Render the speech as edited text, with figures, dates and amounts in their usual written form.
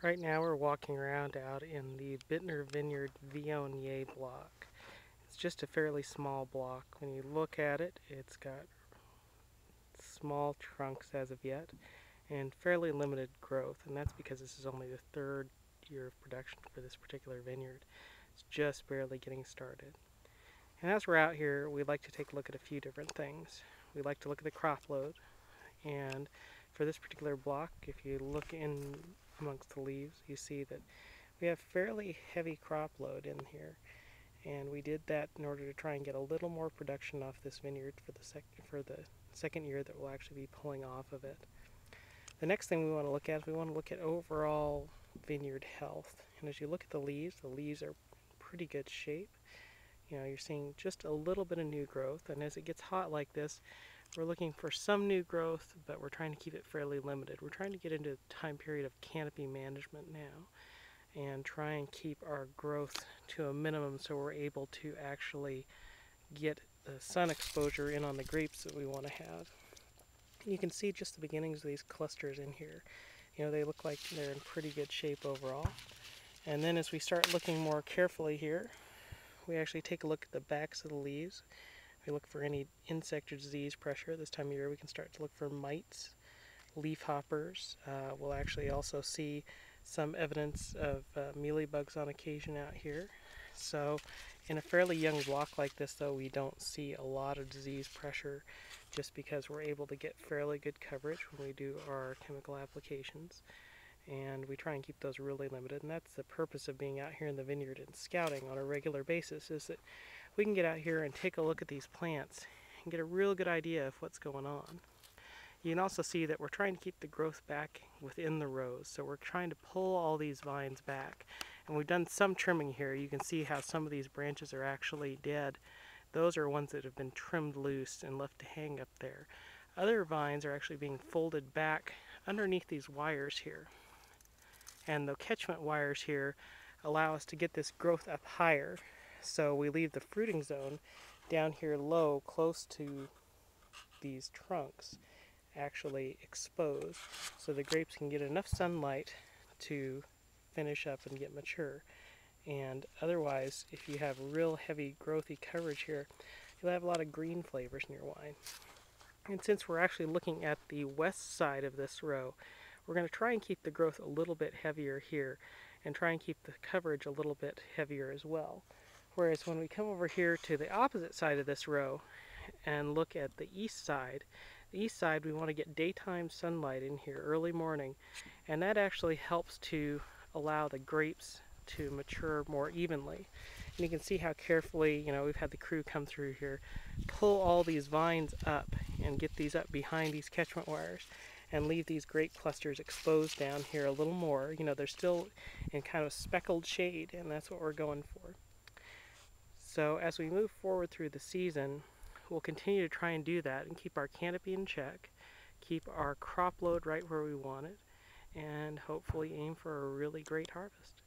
Right now we're walking around out in the Bittner Vineyard Viognier block. It's just a fairly small block. When you look at it, it's got small trunks as of yet and fairly limited growth, and that's because this is only the third year of production for this particular vineyard. It's just barely getting started. And as we're out here, we like to take a look at a few different things. We like to look at the crop load, and for this particular block, if you look in amongst the leaves, you see that we have fairly heavy crop load in here, and we did that in order to try and get a little more production off this vineyard for the second year that we'll actually be pulling off of it. The next thing we want to look at is we want to look at overall vineyard health. And as you look at the leaves are in pretty good shape. You know, you're seeing just a little bit of new growth, and as it gets hot like this, we're looking for some new growth, but we're trying to keep it fairly limited. We're trying to get into a time period of canopy management now and try and keep our growth to a minimum so we're able to actually get the sun exposure in on the grapes that we want to have. You can see just the beginnings of these clusters in here. You know, they look like they're in pretty good shape overall. And then as we start looking more carefully here, we actually take a look at the backs of the leaves. We look for any insect or disease pressure. This time of year we can start to look for mites, leaf hoppers. We'll actually also see some evidence of mealybugs on occasion out here. So in a fairly young block like this, though, we don't see a lot of disease pressure just because we're able to get fairly good coverage when we do our chemical applications. And we try and keep those really limited, and that's the purpose of being out here in the vineyard and scouting on a regular basis, is that we can get out here and take a look at these plants and get a real good idea of what's going on. You can also see that we're trying to keep the growth back within the rows, so we're trying to pull all these vines back. And we've done some trimming here. You can see how some of these branches are actually dead. Those are ones that have been trimmed loose and left to hang up there. Other vines are actually being folded back underneath these wires here. And the catchment wires here allow us to get this growth up higher. So we leave the fruiting zone down here low, close to these trunks, actually exposed, so the grapes can get enough sunlight to finish up and get mature. And otherwise, if you have real heavy growthy coverage here, you'll have a lot of green flavors in your wine. And since we're actually looking at the west side of this row, we're going to try and keep the growth a little bit heavier here and try and keep the coverage a little bit heavier as well. Whereas when we come over here to the opposite side of this row and look at the east side we want to get daytime sunlight in here early morning, and that actually helps to allow the grapes to mature more evenly. And you can see how carefully, you know, we've had the crew come through here, pull all these vines up and get these up behind these catchment wires and leave these grape clusters exposed down here a little more. You know, they're still in kind of speckled shade, and that's what we're going for. So as we move forward through the season, we'll continue to try and do that and keep our canopy in check, keep our crop load right where we want it, and hopefully aim for a really great harvest.